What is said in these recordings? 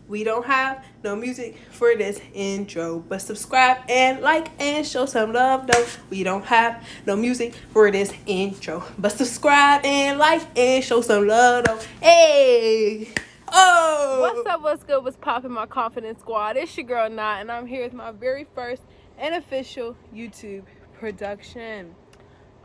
We don't have no music for this intro, but subscribe and like and show some love though. We don't have no music for this intro, but subscribe and like and show some love though. Hey! Oh! What's up, what's good, what's poppin', my confidence squad? It's your girl, Not, and I'm here with my very first and official YouTube production.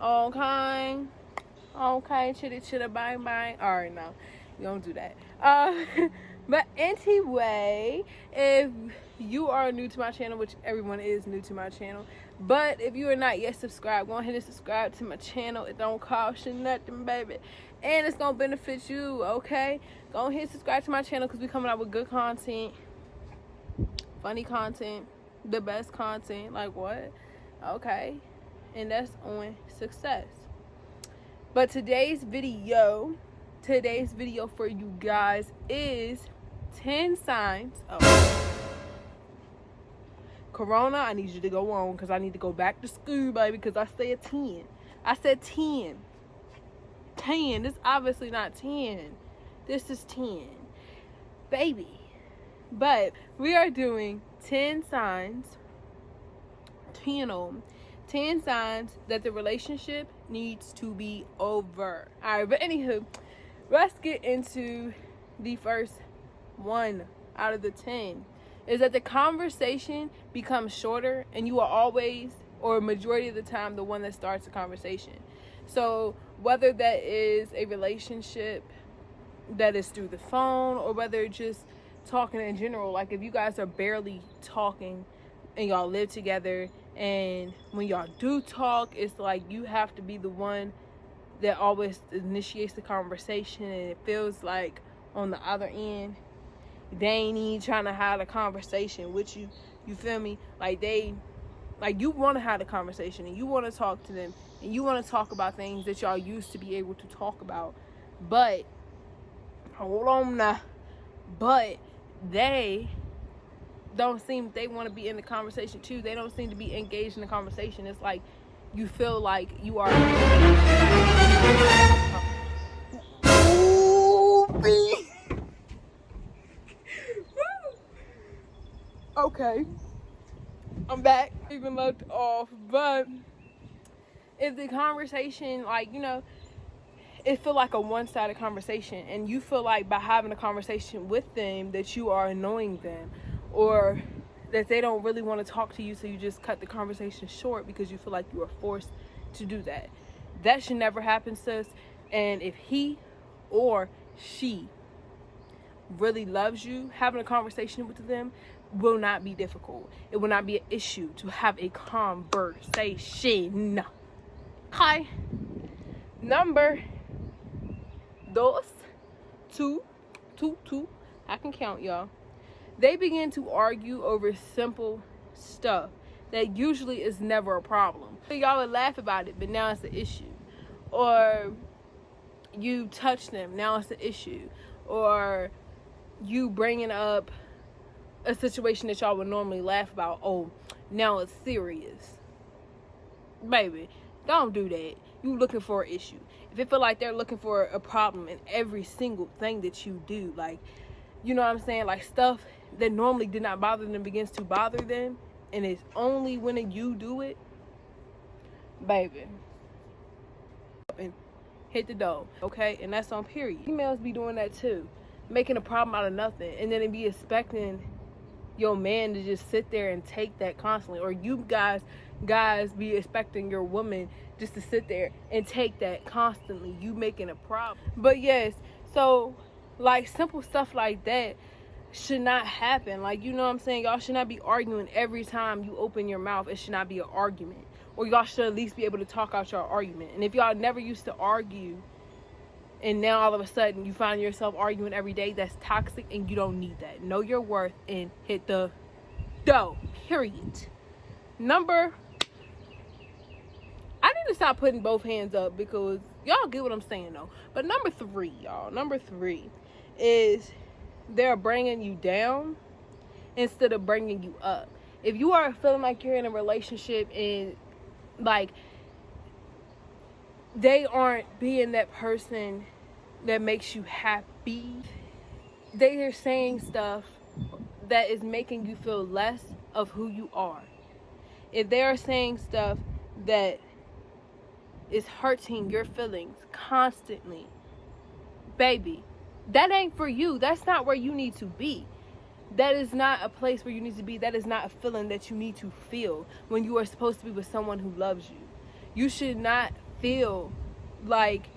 Okay, chitty, bang, bang. Alright, no, you don't do that. But anyway, if you are new to my channel, which everyone is new to my channel, but if you are not yet subscribed, go ahead and subscribe to my channel. It don't cost you nothing, baby, and it's gonna benefit you. Okay, go ahead and subscribe to my channel because we coming out with good content, funny content, the best content. Like what? Okay, and that's on success. But today's video for you guys is 10 signs. Corona, I need you to go on because I need to go back to school, baby, because I said 10. I said 10. 10. This is obviously not 10. This is 10. Baby. But we are doing 10 signs. 10 of them. 10 signs that the relationship needs to be over. Alright, but anywho, let's get into the first one out of the 10. Is that the conversation becomes shorter and you are always, or majority of the time, the one that starts the conversation. So whether that is a relationship that is through the phone or whether just talking in general, like if you guys are barely talking and y'all live together, and when y'all do talk, it's like you have to be the one that always initiates the conversation, and it feels like on the other end they ain't even trying to have a conversation with you. You feel me? Like you want to have a conversation and you want to talk to them and you want to talk about things that y'all used to be able to talk about, but hold on now, but they don't seem they want to be in the conversation too. They don't seem to be engaged in the conversation. It's like you feel like you are okay, I'm back. Even looked off, but if the conversation, like, you know, it feel like a one-sided conversation, and you feel like by having a conversation with them that you are annoying them, or that they don't really want to talk to you, so you just cut the conversation short because you feel like you are forced to do that. That should never happen, sis. And if he or she really loves you, having a conversation with them will not be difficult. It will not be an issue to have a conversation. Okay. Number two. I can count, y'all. They begin to argue over simple stuff that usually is never a problem. Y'all would laugh about it, but now it's an issue. Or you touch them, now it's an issue. Or you bringing up a situation that y'all would normally laugh about, oh, now it's serious. Baby, don't do that. You looking for an issue. If it feel like they're looking for a problem in every single thing that you do, like, you know what I'm saying, like stuff that normally did not bother them begins to bother them, and it's only when you do it, baby, and hit the door, okay? And that's on period. Females be doing that too, making a problem out of nothing, and then they be expecting your man to just sit there and take that constantly, or you guys be expecting your woman just to sit there and take that constantly, you making a problem. But yes, so like simple stuff like that should not happen. Like, you know what I'm saying, y'all should not be arguing every time you open your mouth. It should not be an argument, or y'all should at least be able to talk out your argument. And if y'all never used to argue and now all of a sudden you find yourself arguing every day, that's toxic, and you don't need that. Know your worth and hit the dough, period. I need to stop putting both hands up because y'all get what I'm saying though. But number 3, y'all, number 3 is they're bringing you down instead of bringing you up. If you are feeling like you're in a relationship and like they aren't being that person that makes you happy, they are saying stuff that is making you feel less of who you are, if they are saying stuff that is hurting your feelings constantly, baby, that ain't for you. That's not where you need to be. That is not a place where you need to be. That is not a feeling that you need to feel when you are supposed to be with someone who loves you. You should not feel like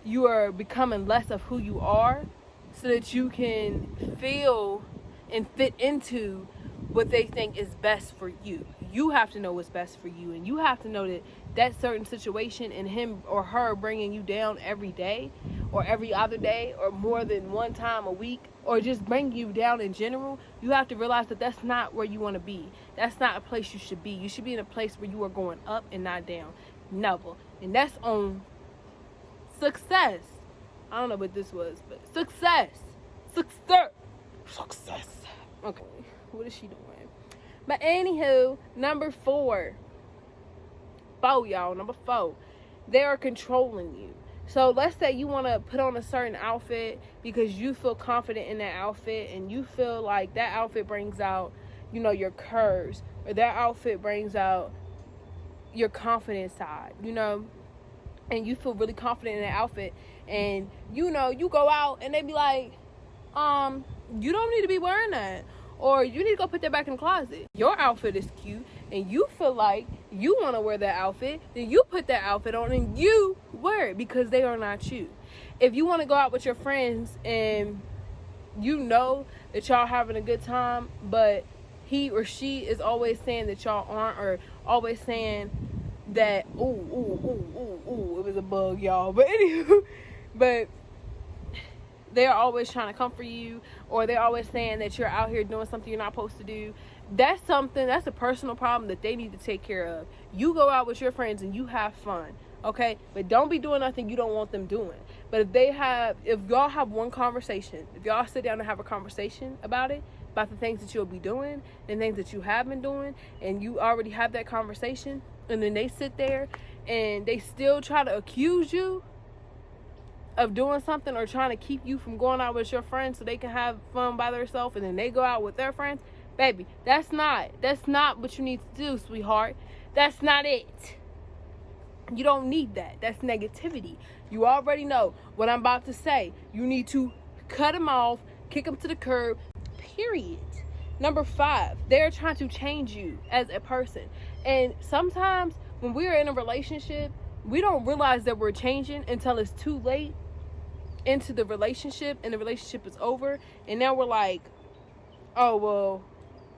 you are becoming less of who you are so that you can feel and fit into what they think is best for you. You have to know what's best for you, and you have to know that that certain situation and him or her bringing you down every day or every other day or more than one time a week or just bring you down in general, you have to realize that that's not where you want to be. That's not a place you should be. You should be in a place where you are going up and not down. Never. And that's on success. I don't know what this was, but success. Okay, what is she doing? But anywho, number 4, y'all. Number 4, they are controlling you. So let's say you want to put on a certain outfit because you feel confident in that outfit and you feel like that outfit brings out, your curves, or that outfit brings out your confident side, and you feel really confident in that outfit, and you go out and they be like, you don't need to be wearing that, or you need to go put that back in the closet. Your outfit is cute and you feel like you want to wear that outfit, then you put that outfit on and you wear it because they are not you. If you want to go out with your friends and you know that y'all having a good time, but he or she is always saying that y'all aren't, or always saying that, ooh, it was a bug, y'all. But anywho, but they're always trying to comfort you, or they're always saying that you're out here doing something you're not supposed to do. That's a personal problem that they need to take care of. You go out with your friends and you have fun, okay? But don't be doing nothing you don't want them doing. But if y'all have one conversation, if y'all sit down and have a conversation about the things that you'll be doing and things that you have been doing, and you already have that conversation, and then they sit there and they still try to accuse you of doing something or trying to keep you from going out with your friends so they can have fun by themselves, and then they go out with their friends, baby, that's not what you need to do, sweetheart. That's not it. You don't need that. That's negativity. You already know what I'm about to say. You need to cut them off, kick them to the curb, period. Number 5, they're trying to change you as a person. And sometimes when we're in a relationship, we don't realize that we're changing until it's too late into the relationship and the relationship is over. And now we're like, oh, well,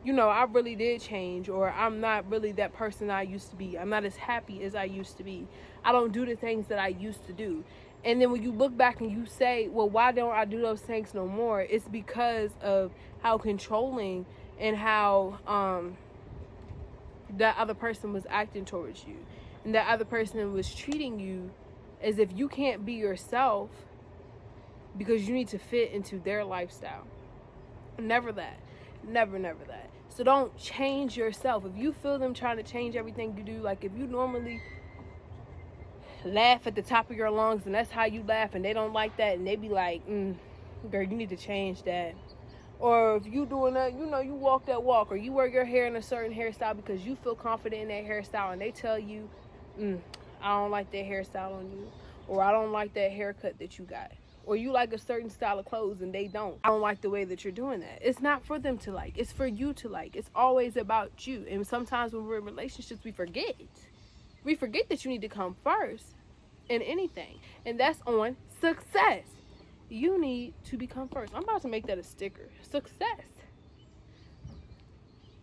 I really did change, or I'm not really that person I used to be. I'm not as happy as I used to be. I don't do the things that I used to do. And then when you look back and you say, well, why don't I do those things no more? It's because of how controlling and how that other person was acting towards you. And that other person was treating you as if you can't be yourself because you need to fit into their lifestyle. Never that. Never that. So don't change yourself. If you feel them trying to change everything you do, like if you normally laugh at the top of your lungs and that's how you laugh, and they don't like that, and they be like, girl, you need to change that. Or if you doing that, you walk that walk, or you wear your hair in a certain hairstyle because you feel confident in that hairstyle, and they tell you, I don't like that hairstyle on you, or I don't like that haircut that you got, or you like a certain style of clothes and they don't. I don't like the way that you're doing that. It's not for them to like. It's for you to like. It's always about you. And sometimes when we're in relationships, we forget. We forget that you need to come first in anything. And that's on success. You need to become first. I'm about to make that a sticker. Success.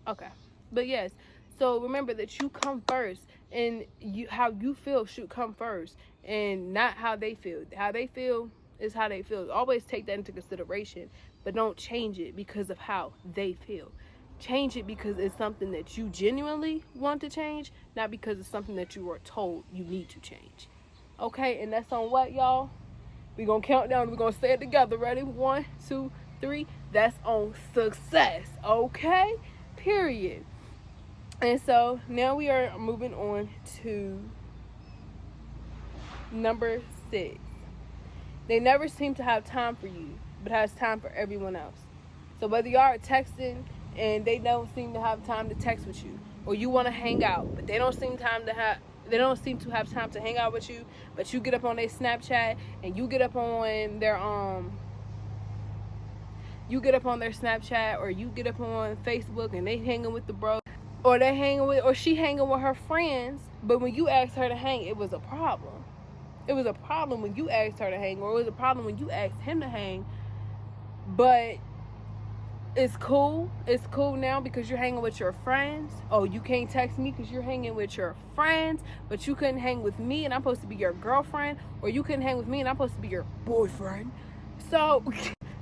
Okay. But yes. So remember that you come first, and how you feel should come first, and not how they feel. How they feel is how they feel. Always take that into consideration, but don't change it because of how they feel. Change it because it's something that you genuinely want to change, not because it's something that you were told you need to change. Okay, and that's on what, y'all? We're going to count down. We're going to say it together. Ready? 1, 2, 3. That's on success. Okay? Period. And so now we are moving on to number 6. They never seem to have time for you, but has time for everyone else. So whether y'all are texting and they don't seem to have time to text with you, or you want to hang out but they don't seem to have time to hang out with you, but you get up on their Snapchat and you get up on their Snapchat, or you get up on Facebook and they hanging with the bro, or she hanging with her friends, but when you asked her to hang, it was a problem. It was a problem when you asked her to hang, or it was a problem when you asked him to hang. But it's cool. It's cool now because you're hanging with your friends. Oh, you can't text me because you're hanging with your friends, but you couldn't hang with me and I'm supposed to be your girlfriend, or you couldn't hang with me and I'm supposed to be your boyfriend. So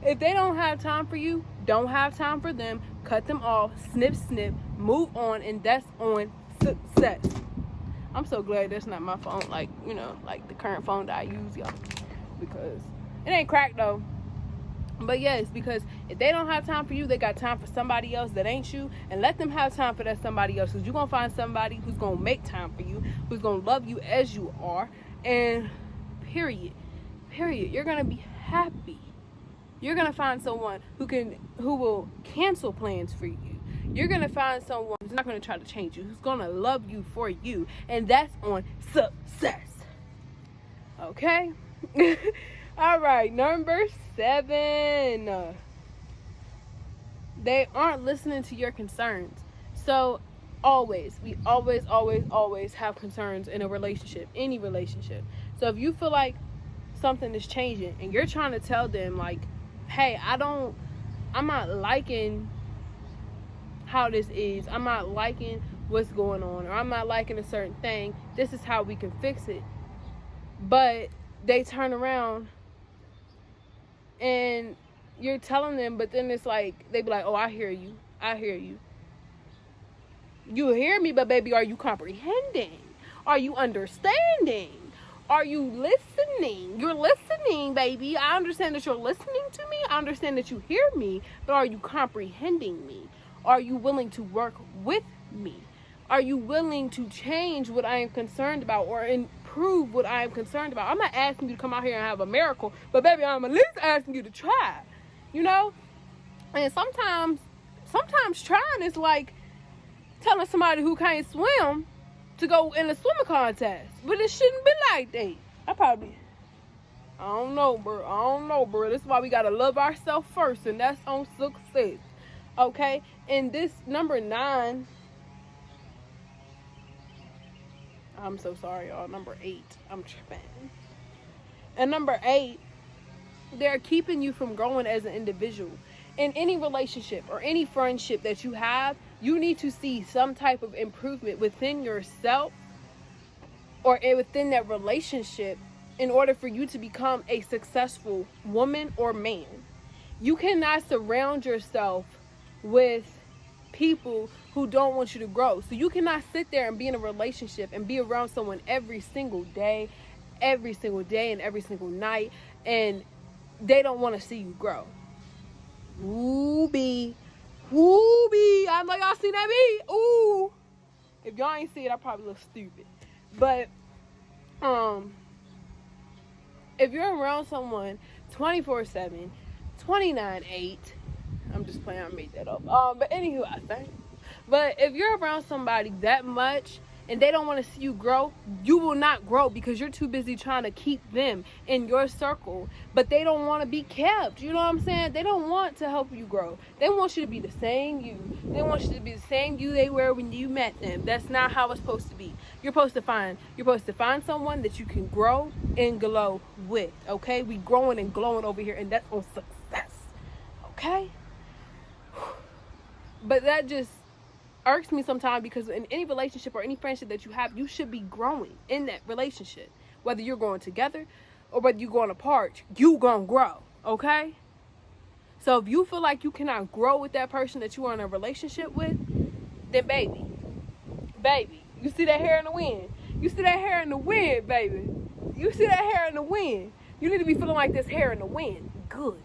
if they don't have time for you, don't have time for them. Cut them off. Snip, snip. Move on, and that's on success. I'm so glad that's not my phone, like the current phone that I use, y'all, because it ain't cracked though. But yes, because if they don't have time for you, they got time for somebody else that ain't you, and let them have time for that somebody else, because you're going to find somebody who's going to make time for you, who's going to love you as you are, and period, you're going to be happy. You're going to find someone who will cancel plans for you. You're going to find someone who's not going to try to change you, who's going to love you for you, and that's on success. Okay? All right, number 7. They aren't listening to your concerns. So we always have concerns in a relationship, any relationship. So if you feel like something is changing and you're trying to tell them like, hey, I'm not liking how this is. I'm not liking what's going on, or I'm not liking a certain thing. This is how we can fix it. But they turn around and you're telling them, but then it's like, they be like, oh, I hear you. You hear me, but baby, are you comprehending? Are you understanding? Are you listening? You're listening, baby. I understand that you're listening to me. I understand that you hear me, but are you comprehending me? Are you willing to work with me? Are you willing to change what I am concerned about, or improve what I am concerned about? I'm not asking you to come out here and have a miracle, but baby, I'm at least asking you to try, And sometimes trying is like telling somebody who can't swim to go in a swimming contest, but it shouldn't be like that. I don't know, bro. That's why we gotta love ourselves first, and that's on success. Okay, and this number 9. I'm so sorry, y'all. Number 8. I'm tripping. And number 8, they're keeping you from growing as an individual. In any relationship or any friendship that you have, you need to see some type of improvement within yourself or within that relationship in order for you to become a successful woman or man. You cannot surround yourself with people who don't want you to grow. So you cannot sit there and be in a relationship and be around someone every single day and every single night, and they don't want to see you grow. I know y'all seen that beat. Ooh. If y'all ain't see it, I probably look stupid. But if you're around someone 24/7, 29/8, I'm just playing, I made that up. But anywho, I think. But if you're around somebody that much and they don't want to see you grow, you will not grow because you're too busy trying to keep them in your circle. But they don't want to be kept. You know what I'm saying? They don't want to help you grow. They want you to be the same you. They want you to be the same you they were when you met them. That's not how it's supposed to be. You're supposed to find someone that you can grow and glow with. Okay? We growing and glowing over here, and that's on success. Okay? But that just irks me sometimes, because in any relationship or any friendship that you have, you should be growing in that relationship. Whether you're going together or whether you're going apart, you gonna grow. Okay? So if you feel like you cannot grow with that person that you are in a relationship with, then baby, you see that hair in the wind? You see that hair in the wind, baby? You see that hair in the wind? You need to be feeling like this hair in the wind. Good.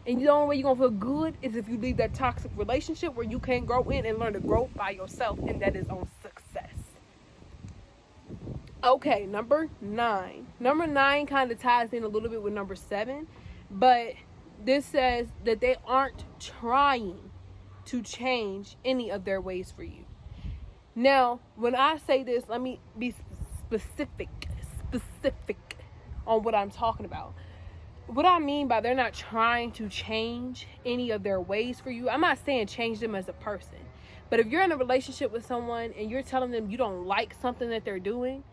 And the only way you're going to feel good is if you leave that toxic relationship where you can't grow in and learn to grow by yourself. And that is on success. Okay, number 9. Number 9 kind of ties in a little bit with number 7. But this says that they aren't trying to change any of their ways for you. Now, when I say this, let me be specific on what I'm talking about. What I mean by they're not trying to change any of their ways for you, I'm not saying change them as a person. But if you're in a relationship with someone and you're telling them you don't like something that they're doing,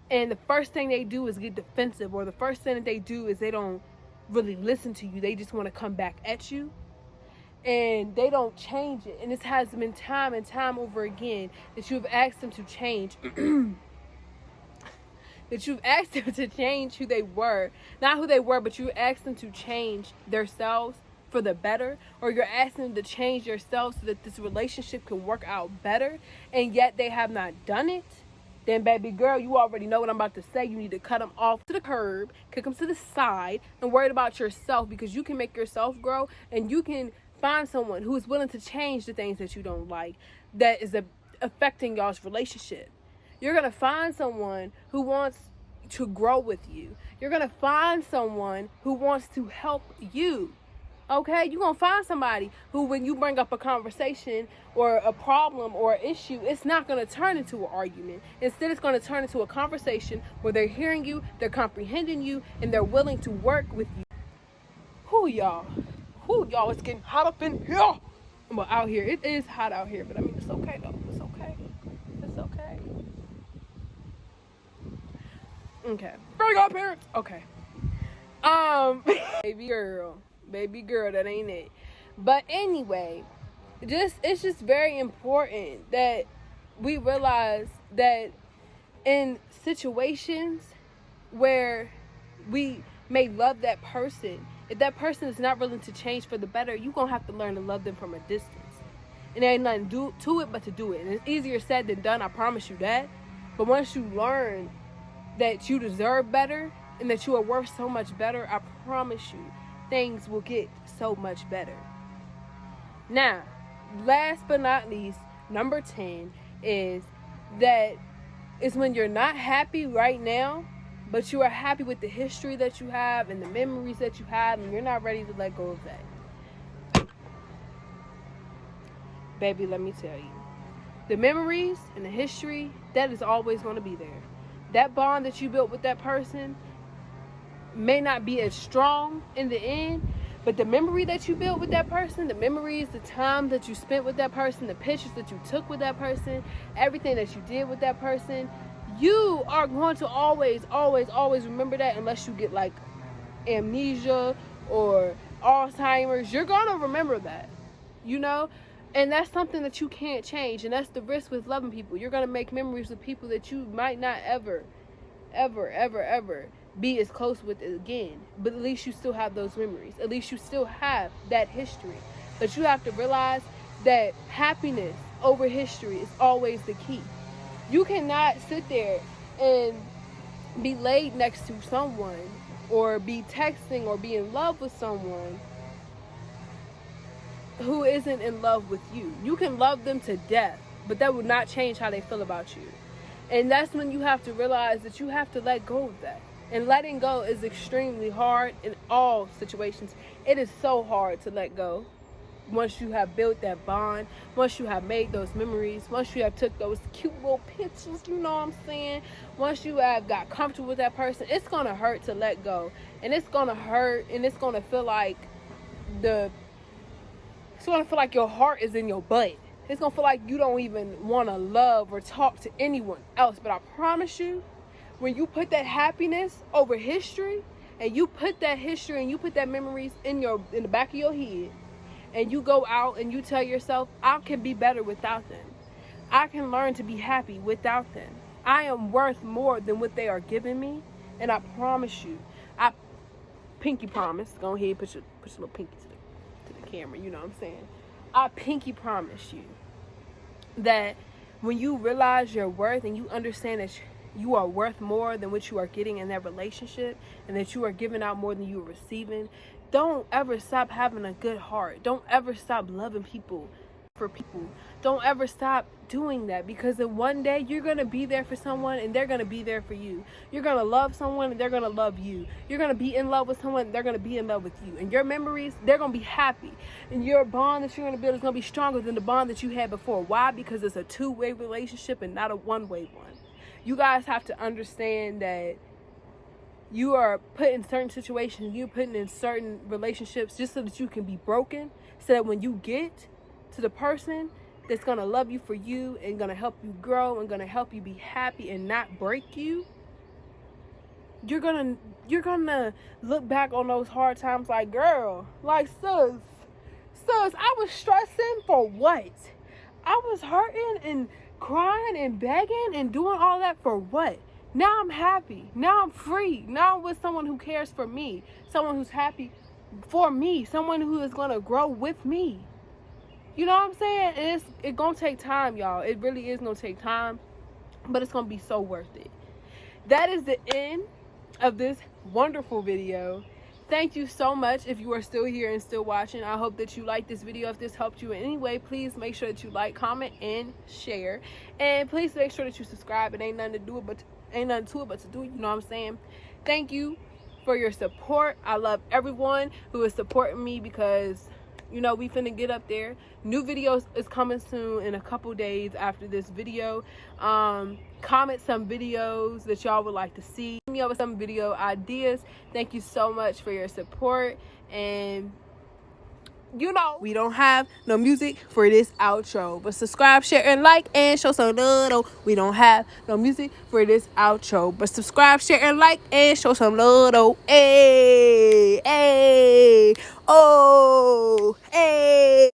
and the first thing they do is get defensive, or the first thing that they do is they don't really listen to you, they just want to come back at you, and they don't change it. And this has been time and time over again that you have asked them to change. That you've asked them to change who they were. Not who they were, but you asked them to change themselves for the better. Or you're asking them to change themselves so that this relationship can work out better. And yet they have not done it. Then, baby girl, you already know what I'm about to say. You need to cut them off to the curb, kick them to the side, and worry about yourself, because you can make yourself grow, and you can find someone who is willing to change the things that you don't like that is affecting y'all's relationship. You're going to find someone who wants to grow with you. You're going to find someone who wants to help you. Okay? You're going to find somebody who, when you bring up a conversation or a problem or an issue, it's not going to turn into an argument. Instead, it's going to turn into a conversation where they're hearing you, they're comprehending you, and they're willing to work with you. Who y'all, it's getting hot up in here. Well, out here. It is hot out here, but I mean, it's okay, though. It's okay. It's okay. Okay. Bring up parents. Okay. Baby girl, that ain't it. But anyway, it's just very important that we realize that in situations where we may love that person, if that person is not willing to change for the better, you're going to have to learn to love them from a distance. And there ain't nothing to it but to do it. And it's easier said than done, I promise you that. But once you learn that you deserve better and that you are worth so much better, I promise you, things will get so much better. Now, last but not least, number 10 is that it's when you're not happy right now, but you are happy with the history that you have and the memories that you have, and you're not ready to let go of that. Baby, let me tell you, the memories and the history, that is always going to be there. That bond that you built with that person may not be as strong in the end, but the memory that you built with that person, the memories, the time that you spent with that person, the pictures that you took with that person, everything that you did with that person, you are going to always remember that, unless you get like amnesia or Alzheimer's. You're going to remember that, you know? And that's something that you can't change. And that's the risk with loving people. You're going to make memories with people that you might not ever be as close with again. But at least you still have those memories. At least you still have that history. But you have to realize that happiness over history is always the key. You cannot sit there and be laid next to someone or be texting or be in love with someone who isn't in love with you. You can love them to death, but that will not change how they feel about you. And that's when you have to realize that you have to let go of that. And letting go is extremely hard in all situations. It is so hard to let go. Once you have built that bond, once you have made those memories, once you have took those cute little pictures, you know what I'm saying? Once you have got comfortable with that person, it's going to hurt to let go. And it's going to hurt, and it's going to feel like it's going to feel like your heart is in your butt. It's going to feel like you don't even want to love or talk to anyone else. But I promise you, when you put that happiness over history, and you put that history and you put that memories in the back of your head, and you go out and you tell yourself, I can be better without them. I can learn to be happy without them. I am worth more than what they are giving me. And I promise you, I pinky promise. Go ahead, put your little pinky to the camera, you know what I'm saying? I pinky promise you that when you realize your worth and you understand that you are worth more than what you are getting in that relationship, and that you are giving out more than you are receiving, don't ever stop having a good heart. Don't ever stop loving people for people. Don't ever stop doing that, because in one day you're going to be there for someone and they're going to be there for you. You're going to love someone and they're going to love you. You're going to be in love with someone and they're going to be in love with you. And your memories, they're going to be happy. And your bond that you're going to build is going to be stronger than the bond that you had before. Why? Because it's a two-way relationship and not a one-way one. You guys have to understand that you are put in certain situations, you're put in certain relationships just so that you can be broken, so that when you get to the person that's going to love you for you and going to help you grow and going to help you be happy and not break you, you're going to look back on those hard times like, girl, like, sis, I was stressing for what? I was hurting and crying and begging and doing all that for what? Now I'm happy. Now I'm free. Now I'm with someone who cares for me. Someone who's happy for me. Someone who is going to grow with me. You know what I'm saying? It's going to take time, y'all. It really is going to take time. But it's going to be so worth it. That is the end of this wonderful video. Thank you so much if you are still here and still watching. I hope that you like this video. If this helped you in any way, please make sure that you like, comment, and share. And please make sure that you subscribe. It ain't nothing to it but to do it. You know what I'm saying? Thank you for your support. I love everyone who is supporting me, because you know we finna get up there. New videos is coming soon in a couple days after this video. Comment some videos that y'all would like to see. Give me over some video ideas. Thank you so much for your support. And you know, we don't have no music for this outro, but subscribe, share, and like, and show some love. We don't have no music for this outro, but subscribe, share, and like, and show some love. Hey, hey, oh, hey.